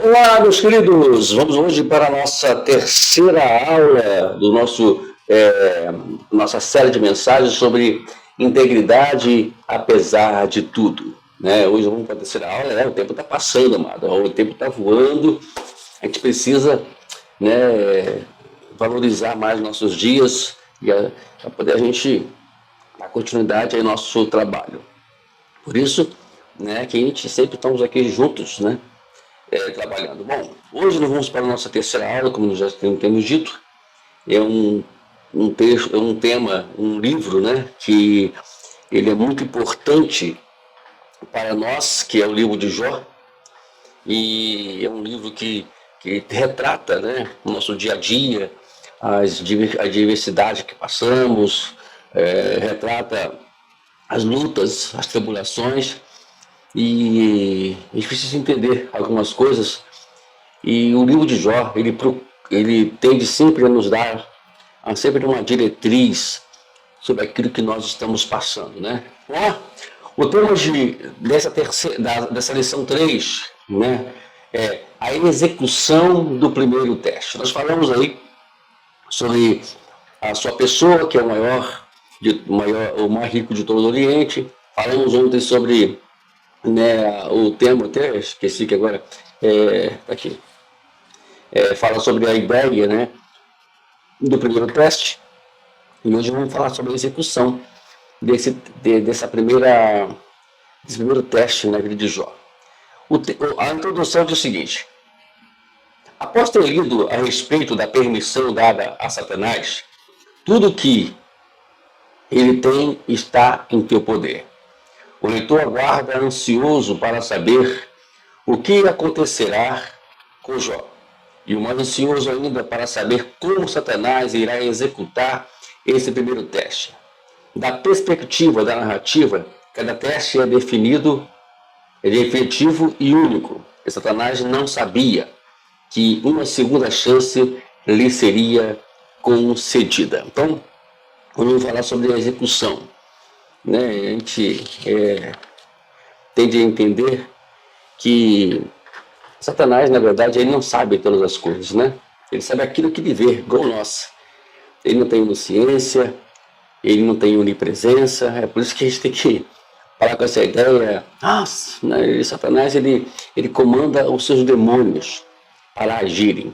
Olá, meus queridos! Vamos hoje para a nossa terceira aula do nossa série de mensagens sobre integridade apesar de tudo. Né? Hoje vamos para a terceira aula, né? O tempo está passando, amado, o tempo está voando, a gente precisa, né, valorizar mais nossos dias para poder a gente dar continuidade ao nosso trabalho. Por isso, né, que a gente sempre estamos aqui juntos, né? Trabalhando. Bom, hoje nós vamos para a nossa terceira aula, como nós já temos dito. É um texto, é um tema, um livro, né, que ele é muito importante para nós, que é o livro de Jó, e é um livro que retrata, né, o nosso dia a dia, a diversidade que passamos, retrata as lutas, as tribulações, e a gente precisa entender algumas coisas. E o livro de Jó, ele tende sempre a nos dar sempre uma diretriz sobre aquilo que nós estamos passando, né? O tema dessa lição 3, né, é a execução do primeiro teste. Nós falamos aí sobre a sua pessoa, que é o mais rico de todo o Oriente. Falamos ontem sobre, né, o tema, até esqueci que agora, aqui. Fala sobre a ideia, né, do primeiro teste, e hoje vamos falar sobre a execução desse primeiro teste na vida de Jó. A introdução diz o seguinte: após ter lido a respeito da permissão dada a Satanás, tudo que ele tem está em teu poder. O leitor aguarda ansioso para saber o que acontecerá com Jó. E o mais ansioso ainda para saber como Satanás irá executar esse primeiro teste. Da perspectiva da narrativa, cada teste é definido, é definitivo e único. E Satanás não sabia que uma segunda chance lhe seria concedida. Então, vamos falar sobre a execução. Né? A gente tende a entender que Satanás, na verdade, ele não sabe todas as coisas, né? Ele sabe aquilo que ele vê, igual nós. Ele não tem onisciência, ele não tem onipresença, é por isso que a gente tem que parar com essa ideia. Nossa, né? Satanás, ele comanda os seus demônios para agirem.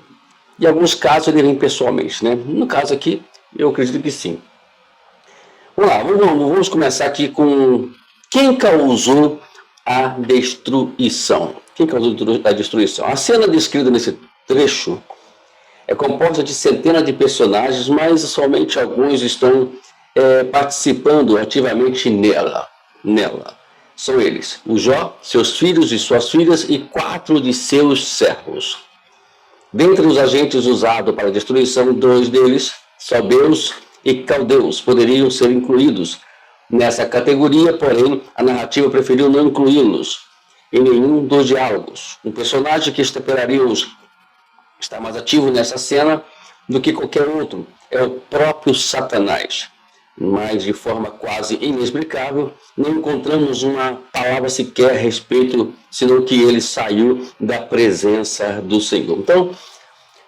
Em alguns casos, ele vem pessoalmente, né? No caso aqui, eu acredito que sim. Vamos lá, vamos começar aqui com quem causou a destruição. Quem causou a destruição? A cena descrita nesse trecho é composta de centenas de personagens, mas somente alguns estão participando ativamente nela. São eles: o Jó, seus filhos e suas filhas e 4 de seus servos. Dentre os agentes usados para a destruição, 2 deles, Sabeus e Caldeus, poderiam ser incluídos nessa categoria, porém a narrativa preferiu não incluí-los em nenhum dos diálogos. Um personagem que está mais ativo nessa cena do que qualquer outro é o próprio Satanás. Mas de forma quase inexplicável, não encontramos uma palavra sequer a respeito, senão que ele saiu da presença do Senhor. Então,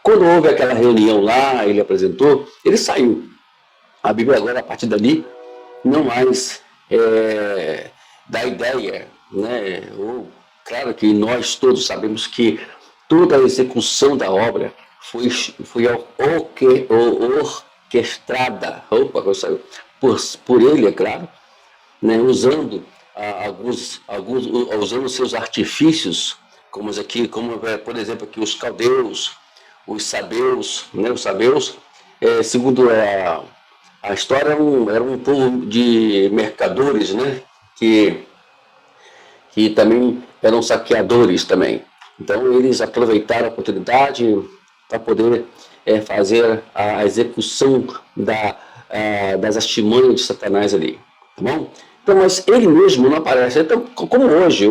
quando houve aquela reunião lá, ele apresentou, ele saiu. A Bíblia agora, a partir dali, não mais dá ideia, né? Claro que nós todos sabemos que toda a execução da obra foi orquestrada, por ele, é claro, né? Usando usando seus artifícios, como por exemplo aqui os caldeus, os sabeus, né? Os sabeus, segundo a história, era um povo de mercadores, né? Que também eram saqueadores também. Então eles aproveitaram a oportunidade para poder fazer a execução das artimanhas de Satanás ali, tá bom? Então, mas ele mesmo não aparece. Então, como hoje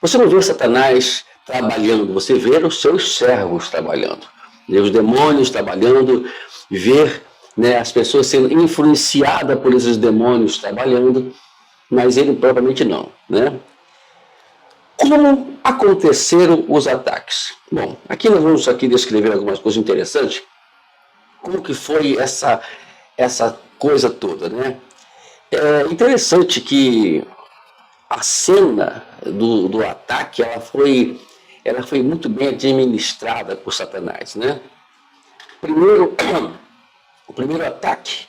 você não vê Satanás trabalhando, você vê os seus servos trabalhando, os demônios trabalhando, ver, né, as pessoas sendo influenciadas por esses demônios trabalhando, mas ele propriamente não, né? Com como aconteceram os ataques? Bom, aqui nós vamos descrever algumas coisas interessantes. Como que foi essa coisa toda, né? É interessante que a cena do ataque ela foi muito bem administrada por Satanás, né? Primeiro, o primeiro ataque,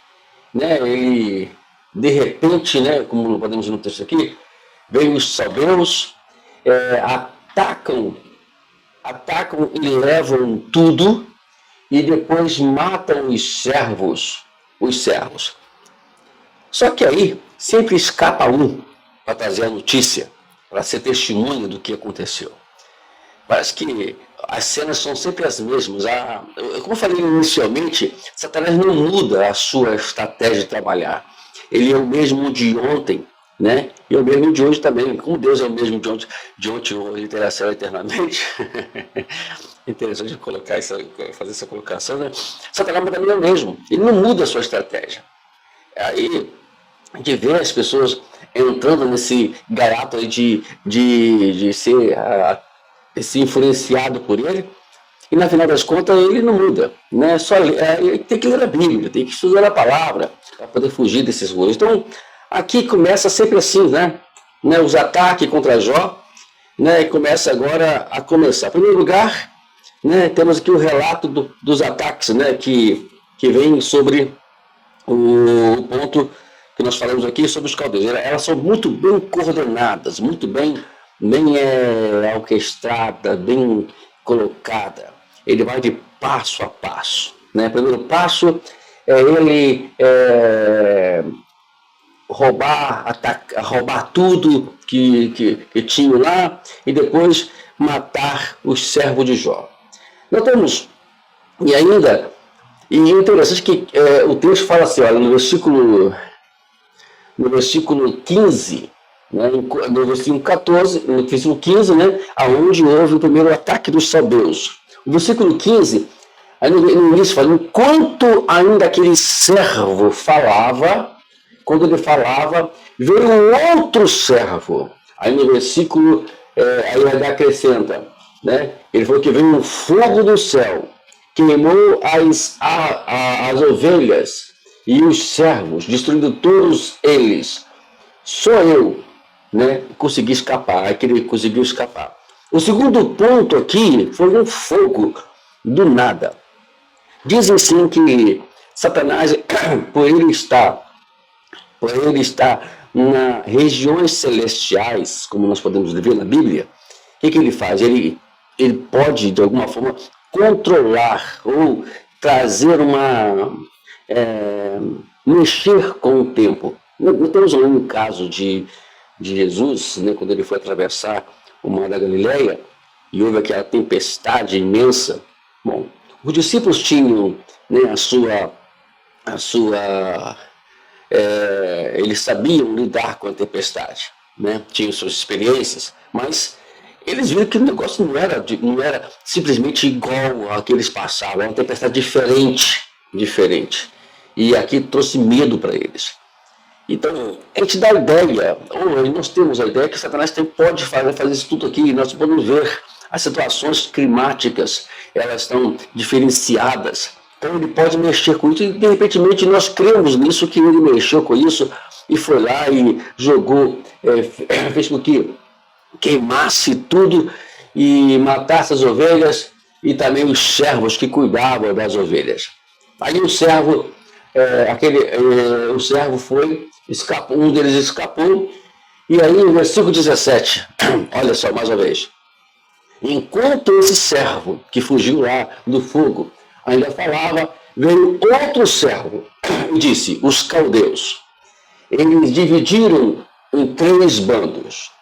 né? Ele de repente, né? Como podemos ver no texto aqui, vem os sabeus, atacam e levam tudo e depois matam os servos. Só que aí sempre escapa um para trazer a notícia, para ser testemunha do que aconteceu. Parece que as cenas são sempre as mesmas. Como eu falei inicialmente, Satanás não muda a sua estratégia de trabalhar. Ele é o mesmo de ontem, né? E é o mesmo de hoje também. Como Deus é o mesmo de ontem, hoje terá será eternamente. Interessante fazer essa colocação, né? Satanás também é o mesmo. Ele não muda a sua estratégia. Aí a gente vê as pessoas entrando nesse garato aí de ser influenciado por ele, e na final das contas ele não muda, né? Ele tem que ler a Bíblia, tem que estudar a palavra para poder fugir desses rolos. Então aqui começa sempre assim, né? Os ataques contra Jó, né? E começa agora a começar. Em primeiro lugar, né? Temos aqui o relato dos ataques, né? Que vem sobre o ponto que nós falamos aqui sobre os caldeus. Elas são muito bem coordenadas, muito bem orquestrada, bem colocada. Ele vai de passo a passo, né? Primeiro passo é ele roubar tudo que tinha lá e depois matar os servos de Jó. Nós temos, e o interessante é que o texto fala assim, olha, no versículo 15, né, no versículo 14, no versículo 15, né, aonde houve o primeiro ataque dos sabeus. O versículo 15, aí no início fala, enquanto ainda aquele servo falava, quando ele falava, veio um outro servo. Aí no versículo, aí ele acrescenta, né, ele falou que veio um fogo do céu, queimou as ovelhas e os servos, destruindo todos eles. Só eu, né, consegui escapar. Aí que ele conseguiu escapar. O segundo ponto aqui foi um fogo do nada. Dizem sim que Satanás, por ele estar nas regiões celestiais, como nós podemos ver na Bíblia, o que ele faz? Ele pode, de alguma forma, controlar ou trazer mexer com o tempo. Nós temos um caso de Jesus, né, quando ele foi atravessar o Mar da Galileia e houve aquela tempestade imensa. Bom, os discípulos tinham, né, eles sabiam lidar com a tempestade, né, tinham suas experiências, mas eles viram que o negócio não era simplesmente igual ao que eles passavam, era uma tempestade diferente. E aqui trouxe medo para eles. Então, a gente dá a ideia, ou nós temos a ideia que Satanás pode fazer isso tudo aqui. Nós podemos ver as situações climáticas, elas estão diferenciadas. Então, ele pode mexer com isso e, de repente, nós cremos nisso, que ele mexeu com isso e foi lá e jogou, fez com que queimasse tudo e matasse as ovelhas e também os servos que cuidavam das ovelhas. Aí o servo foi, um deles escapou, e aí no versículo 17, olha só, mais uma vez. Enquanto esse servo que fugiu lá do fogo ainda falava, veio outro servo e disse, os caldeus. Eles dividiram em 3 bandos.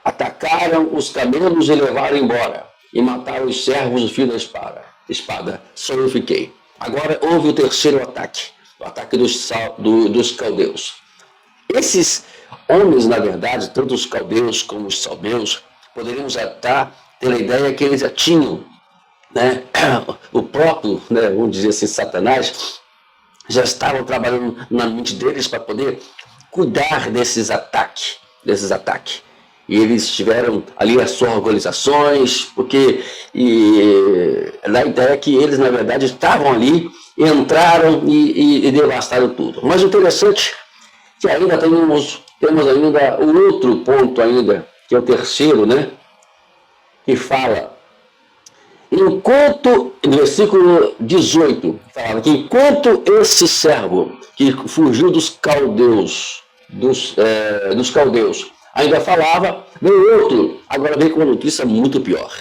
Atacaram os camelos e levaram embora, e mataram os servos do fio da espada. Só eu fiquei. Agora houve o terceiro ataque, o ataque dos caldeus. Esses homens, na verdade, tanto os caldeus como os sabeus, poderíamos até ter a ideia que eles já tinham, né, o próprio, né, vamos dizer assim, Satanás, já estavam trabalhando na mente deles para poder cuidar desses ataques. e eles tiveram ali as suas organizações, porque a ideia é que eles, na verdade, estavam ali, entraram e devastaram tudo. Mas o interessante é que ainda temos ainda o outro ponto ainda, que é o terceiro, né? Que fala, enquanto, no versículo 18, falava que enquanto esse servo que fugiu dos caldeus, dos caldeus, ainda falava, veio outro, agora veio com uma notícia muito pior,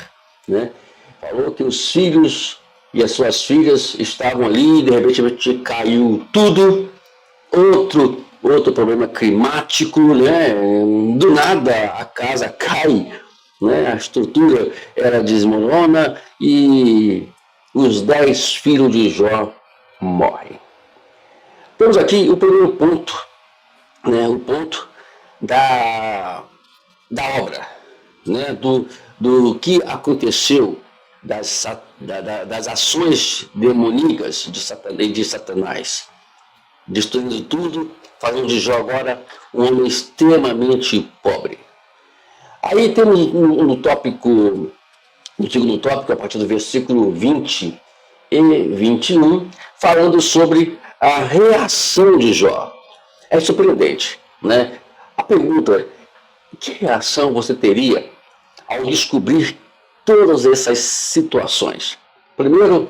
né? Falou que os filhos e as suas filhas estavam ali, de repente caiu tudo, outro problema climático, né? Do nada a casa cai, né? A estrutura ela desmorona e os 10 filhos de Jó morrem. Temos aqui o primeiro ponto, né? O ponto da obra, né? Do que aconteceu, das ações demoníacas de Satanás, destruindo tudo, fazendo de Jó agora um homem extremamente pobre. Aí temos no segundo tópico, a partir do versículo 20 e 21, falando sobre a reação de Jó. É surpreendente, né? A pergunta é, que reação você teria ao descobrir todas essas situações? Primeiro,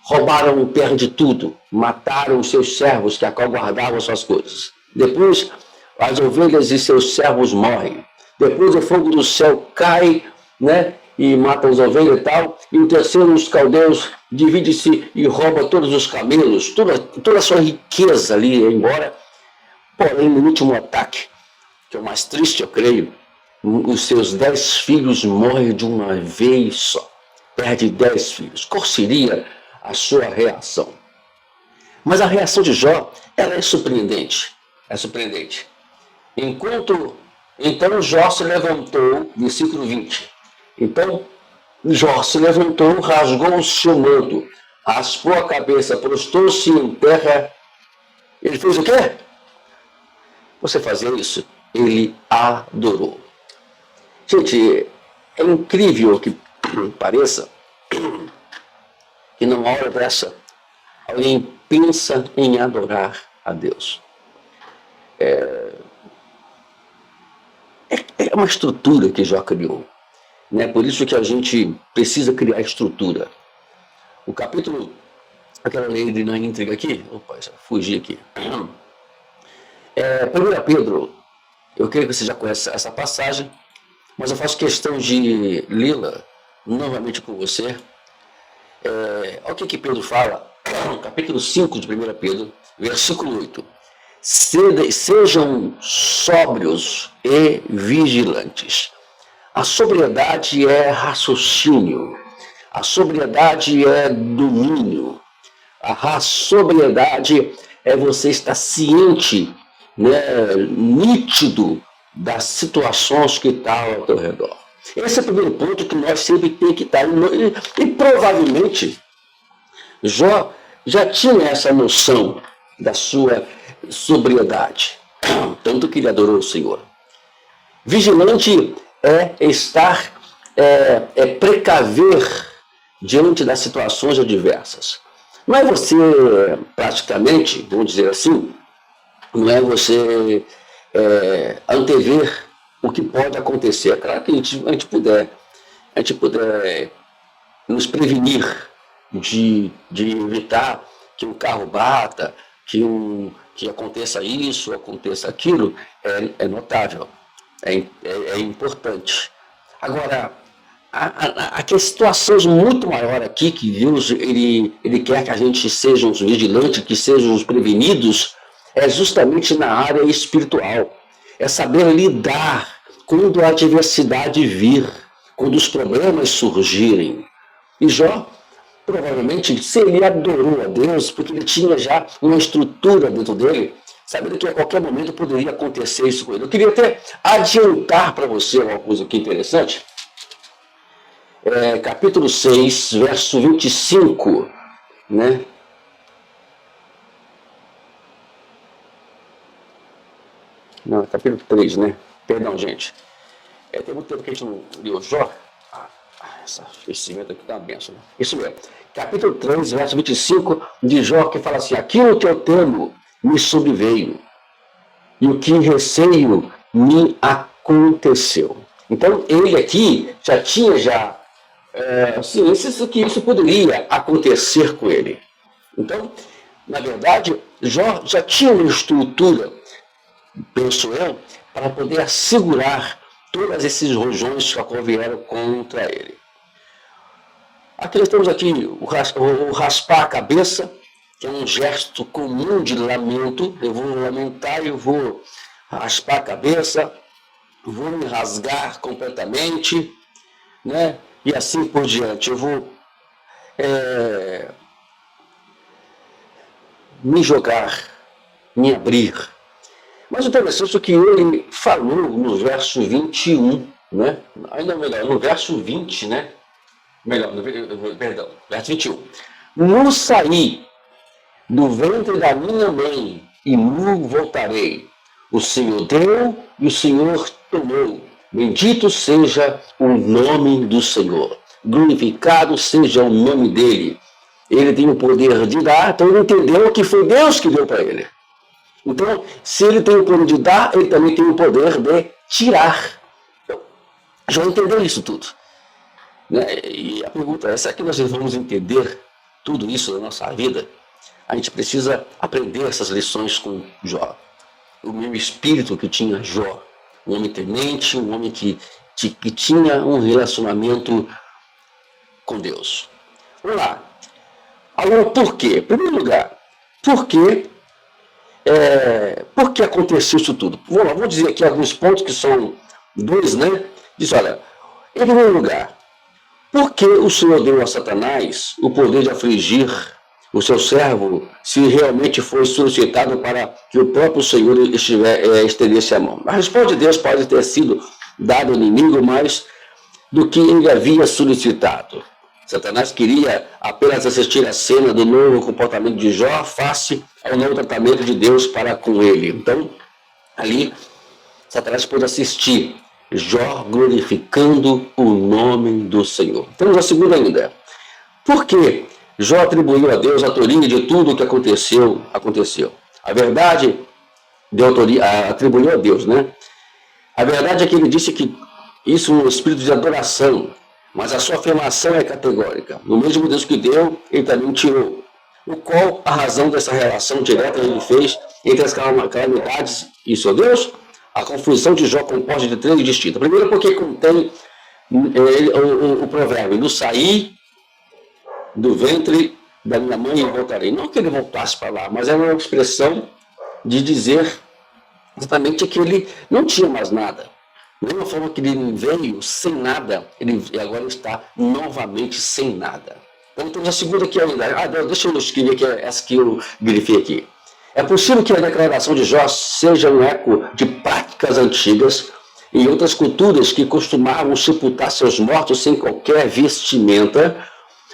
roubaram terra de tudo, mataram os seus servos que guardavam suas coisas. Depois, as ovelhas e seus servos morrem. Depois, o fogo do céu cai, né, e mata as ovelhas e tal. E o terceiro, os caldeus, divide-se e rouba todos os camelos, toda a sua riqueza ali embora. Porém, no último ataque, que é o mais triste, eu creio, os seus 10 filhos morrem de uma vez só. Perde 10 filhos. Qual seria a sua reação? Mas a reação de Jó, ela é surpreendente. É surpreendente. Então Jó se levantou, versículo 20. Então Jó se levantou, rasgou o seu manto, raspou a cabeça, prostou-se em terra. Ele fez o quê? Você fazia isso? Ele adorou. Gente, é incrível que pareça que numa hora dessa alguém pensa em adorar a Deus. É uma estrutura que Jó criou, né? Por isso que a gente precisa criar estrutura. O capítulo, aquela lei de na íntriga aqui, opa, já fugi aqui. 1 Pedro, eu creio que você já conhece essa passagem, mas eu faço questão de lê-la novamente com você. Olha o que Pedro fala, capítulo 5 de 1 Pedro, versículo 8. Sejam sóbrios e vigilantes. A sobriedade é raciocínio, a sobriedade é domínio, a sobriedade é você estar ciente, né, nítido das situações que estão ao teu redor. Esse é o primeiro ponto que nós sempre temos que estar. E provavelmente Jó já tinha essa noção da sua sobriedade, tanto que ele adorou o Senhor. Vigilante é estar, precaver diante das situações adversas. Não é você, praticamente, vamos dizer assim, não é você antever o que pode acontecer. É claro que a gente puder nos prevenir de evitar que um carro bata, que aconteça isso, aconteça aquilo, é notável, é importante. Agora, há situações muito maior aqui que Deus ele quer que a gente sejam os vigilantes, que sejam os prevenidos, é justamente na área espiritual. É saber lidar quando a adversidade vir, quando os problemas surgirem. E Jó, provavelmente, se ele adorou a Deus, porque ele tinha já uma estrutura dentro dele, sabendo que a qualquer momento poderia acontecer isso com ele. Eu queria até adiantar para você uma coisa aqui interessante. Capítulo 6, verso 25, né? Não, capítulo 3, né? Perdão, gente. Tem muito tempo que a gente não leu Jó. Esse evento aqui tá uma benção. Né? Isso mesmo. Capítulo 3, verso 25 de Jó, que fala assim: aquilo que eu temo me sobreveio, e o que receio me aconteceu. Então, ele aqui já tinha ciência que isso poderia acontecer com ele. Então, na verdade, Jó já tinha uma estrutura, penso eu, para poder assegurar todos esses rojões que vieram contra ele. Aqui nós temos aqui o raspar a cabeça, que é um gesto comum de lamento. Eu vou lamentar, eu vou raspar a cabeça, vou me rasgar completamente, né? E assim por diante. Eu vou me jogar, me abrir. Mas o interessante é que ele falou no verso 21, né? Ainda melhor, no verso 20, né? Perdão, verso 21. Nu saí do ventre da minha mãe, e nu voltarei. O Senhor deu e o Senhor tomou. Bendito seja o nome do Senhor. Glorificado seja o nome dele. Ele tem o poder de dar, então ele entendeu que foi Deus que deu para ele. Então, se ele tem o poder de dar, ele também tem o poder de tirar. Já entendeu isso tudo. Né? E a pergunta é, será que nós vamos entender tudo isso na nossa vida? A gente precisa aprender essas lições com Jó. O mesmo espírito que tinha Jó. Um homem temente, um homem que tinha um relacionamento com Deus. Vamos lá. Agora, por quê? Em primeiro lugar, por que aconteceu isso tudo? Vou dizer aqui alguns pontos que são dois, né? Diz, olha, em primeiro lugar, por que o Senhor deu a Satanás o poder de afligir o seu servo, se realmente foi solicitado para que o próprio Senhor estendesse a mão? A resposta de Deus pode ter sido dada ao inimigo mais do que ele havia solicitado. Satanás queria apenas assistir a cena do novo comportamento de Jó face ao novo tratamento de Deus para com ele. Então, ali, Satanás pôde assistir Jó glorificando o nome do Senhor. Temos a segunda ainda. Por que Jó atribuiu a Deus a autoria de tudo o que aconteceu? A verdade atribuiu a Deus, né? A verdade é que ele disse que isso é um espírito de adoração, mas a sua afirmação é categórica. No mesmo Deus que deu, ele também tirou. Qual a razão dessa relação direta que ele fez entre as calamidades e seu Deus? A confusão de Jó composta de três distintas. Primeiro, porque contém o provérbio: no sair do ventre da minha mãe e voltarei. Não que ele voltasse para lá, mas é uma expressão de dizer exatamente que ele não tinha mais nada. Da mesma forma que ele veio sem nada, ele agora está novamente sem nada. Então temos a segunda aqui ainda. Deixa eu escrever aqui essa que eu grifei aqui. É possível que a declaração de Jó seja um eco de práticas antigas em outras culturas que costumavam sepultar seus mortos sem qualquer vestimenta,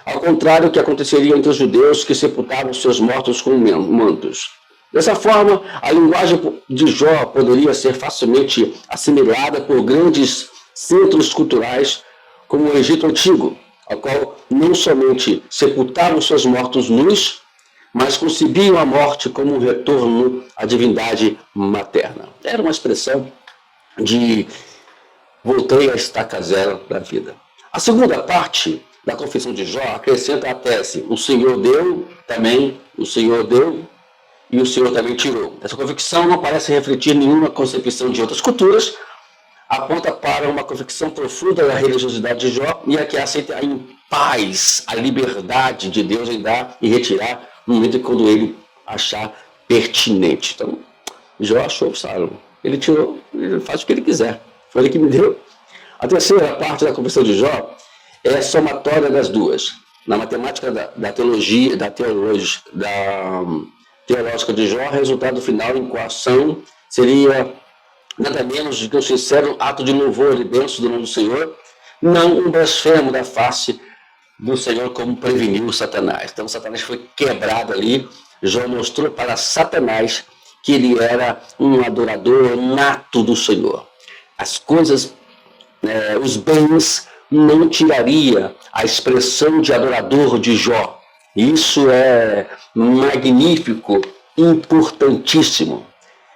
ao contrário do que aconteceria entre os judeus que sepultavam seus mortos com mantos. Dessa forma, a linguagem de Jó poderia ser facilmente assimilada por grandes centros culturais como o Egito Antigo, ao qual não somente sepultavam seus mortos nus, mas concebiam a morte como um retorno à divindade materna. Era uma expressão de voltei à estaca zero da vida. A segunda parte da confissão de Jó acrescenta a tese: o Senhor deu, também o Senhor deu, e o Senhor também tirou. Essa convicção não parece refletir nenhuma concepção de outras culturas, aponta para uma convicção profunda da religiosidade de Jó e a que aceita em paz a liberdade de Deus em dar e retirar no momento quando ele achar pertinente. Então, Jó achou, sabe? Ele tirou, ele faz o que ele quiser. Foi ele que me deu. A terceira parte da confissão de Jó é somatória das duas. Na matemática da teológica de Jó, o resultado final em equação seria nada menos do que um sincero ato de louvor e bênção do nome do Senhor, não um blasfemo da face do Senhor, como preveniu Satanás. Então Satanás foi quebrado ali. Jó mostrou para Satanás que ele era um adorador nato do Senhor. As coisas, os bens não tiraria a expressão de adorador de Jó. Isso é magnífico, importantíssimo.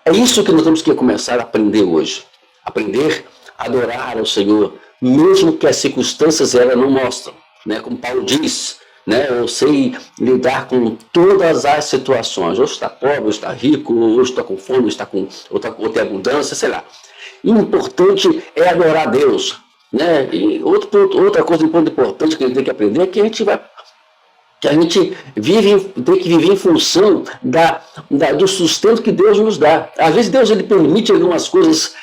É isso que nós temos que começar a aprender hoje. Aprender a adorar ao Senhor, mesmo que as circunstâncias elas não mostram. Né? Como Paulo diz, né? Eu sei lidar com todas as situações. Ou está pobre, ou está rico, ou está com fome, ou tem abundância, sei lá. E o importante é adorar a Deus. Né? E outra coisa importante que a gente tem que aprender é que a gente tem que viver em função do sustento que Deus nos dá. Às vezes Deus ele permite algumas coisas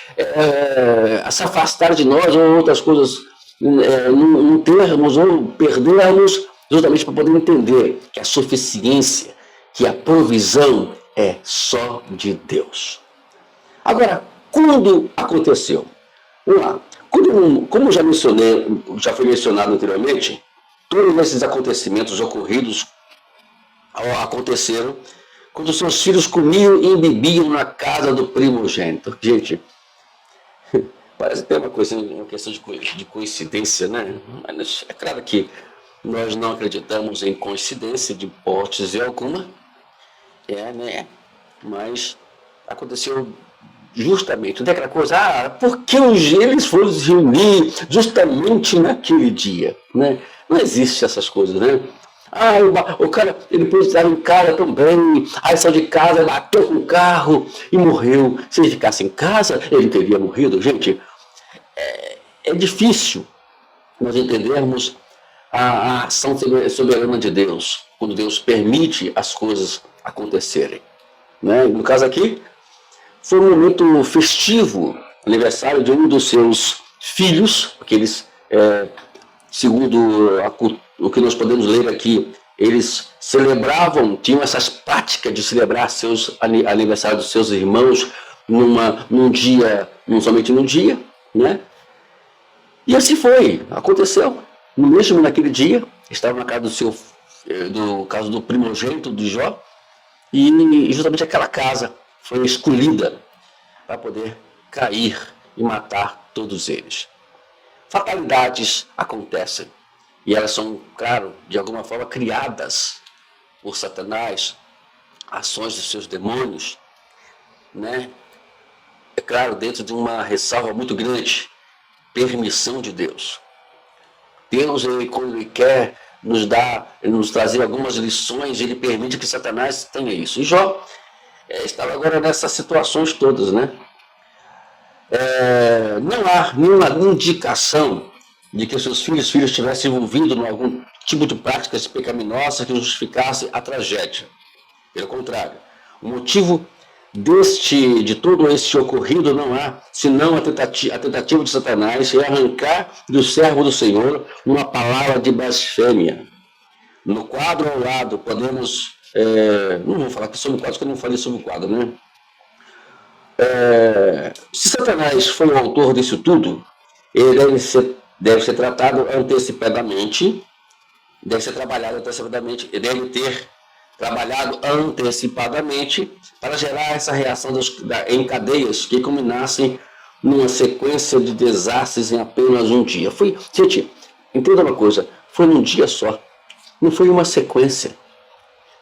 se afastar de nós, ou outras coisas não termos ou perdermos, justamente para poder entender que a suficiência, que a provisão é só de Deus. Agora, quando aconteceu? Vamos lá. Como já foi mencionado anteriormente, todos esses acontecimentos ocorridos aconteceram quando seus filhos comiam e bebiam na casa do primogênito. Gente, parece até uma questão de coincidência, né? Mas é claro que nós não acreditamos em coincidência de hipótese alguma, né? Mas aconteceu justamente, não é aquela coisa, por que eles foram se reunir justamente naquele dia, né? Não existe essas coisas, né? O cara, ele depois estava em casa também, aí saiu de casa, bateu com o carro e morreu. Se ele ficasse em casa, ele teria morrido. Gente, é difícil nós entendermos a ação soberana de Deus, quando Deus permite as coisas acontecerem. Né? No caso aqui, foi um momento festivo, aniversário de um dos seus filhos, porque eles, segundo o que nós podemos ler aqui, eles celebravam, tinham essas práticas de celebrar seus aniversários dos seus irmãos num dia, não somente num dia, né? E assim foi, aconteceu. Mesmo naquele dia, estava na casa do caso do primogênito de Jó, e justamente aquela casa foi escolhida para poder cair e matar todos eles. Fatalidades acontecem e elas são, claro, de alguma forma criadas por Satanás, ações dos seus demônios, né? É claro, dentro de uma ressalva muito grande, permissão de Deus. Deus, quando Ele quer nos trazer algumas lições, Ele permite que Satanás tenha isso. E Jó estava agora nessas situações todas, né? Não há nenhuma indicação de que os seus filhos estivessem envolvidos em algum tipo de práticas pecaminosas que justificasse a tragédia. Pelo contrário, o motivo de todo este ocorrido não há, senão a tentativa de Satanás em arrancar do servo do Senhor uma palavra de blasfêmia. No quadro ao lado, podemos... não vou falar aqui sobre o quadro, porque eu não falei sobre o quadro, né? Se Satanás foi o autor disso tudo, ele deve ser tratado antecipadamente, deve ser trabalhado antecipadamente, ele deve ter trabalhado antecipadamente para gerar essa reação em cadeias que culminassem numa sequência de desastres em apenas um dia. Gente, entenda uma coisa, foi num dia só, não foi uma sequência.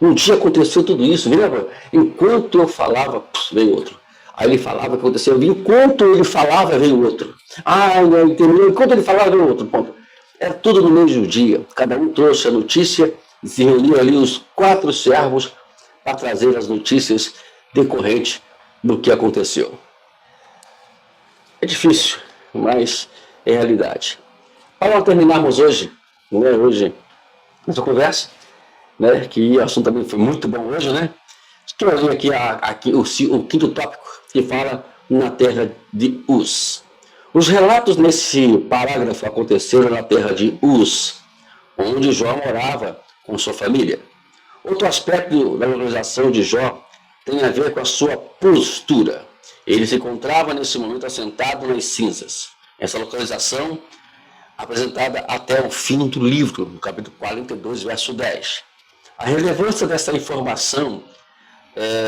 Um dia aconteceu tudo isso, lembra? Enquanto eu falava, veio outro. Aí ele falava que aconteceu, enquanto ele falava, veio outro. Entendeu? Enquanto ele falava, veio outro. Ponto. Era tudo no mesmo dia. Cada um trouxe a notícia e se reuniram ali os 4 servos para trazer as notícias decorrentes do que aconteceu. É difícil, mas é realidade. Para terminarmos hoje, nossa conversa, né, que o assunto também foi muito bom hoje, né? Estou lendo aqui o quinto tópico, que fala na terra de Uz. Os relatos nesse parágrafo aconteceram na terra de Uz, onde Jó morava com sua família. Outro aspecto da localização de Jó tem a ver com a sua postura. Ele se encontrava nesse momento assentado nas cinzas. Essa localização apresentada até o fim do livro, no capítulo 42, verso 10. A relevância dessa informação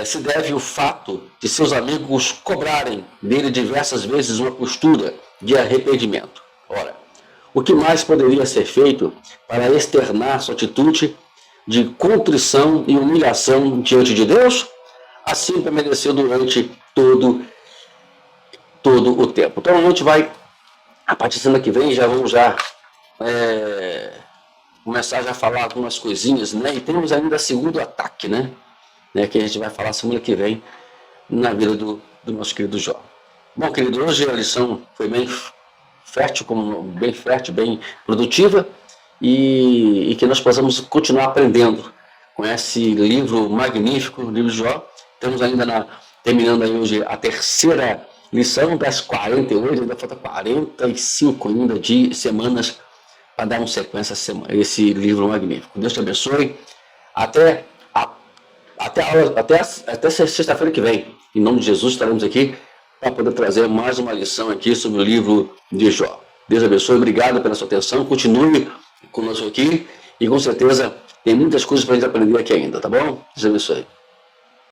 se deve o fato de seus amigos cobrarem dele diversas vezes uma postura de arrependimento. Ora, o que mais poderia ser feito para externar sua atitude de contrição e humilhação diante de Deus? Assim permaneceu durante todo o tempo. Então a gente vai, a partir da semana que vem, vamos começar a falar algumas coisinhas, né? E temos ainda segundo ataque, né? Que a gente vai falar semana que vem na vida do nosso querido Jó. Bom, querido, hoje a lição foi bem fértil, bem produtiva, e que nós possamos continuar aprendendo com esse livro magnífico, o livro de Jó. Estamos ainda terminando aí hoje a terceira lição das 48, ainda falta 45 ainda de semanas para dar uma sequência a esse livro magnífico. Deus te abençoe. Até sexta-feira que vem. Em nome de Jesus, estaremos aqui para poder trazer mais uma lição aqui sobre o livro de Jó. Deus abençoe, obrigado pela sua atenção. Continue conosco aqui e com certeza tem muitas coisas para a gente aprender aqui ainda, tá bom? Deus abençoe.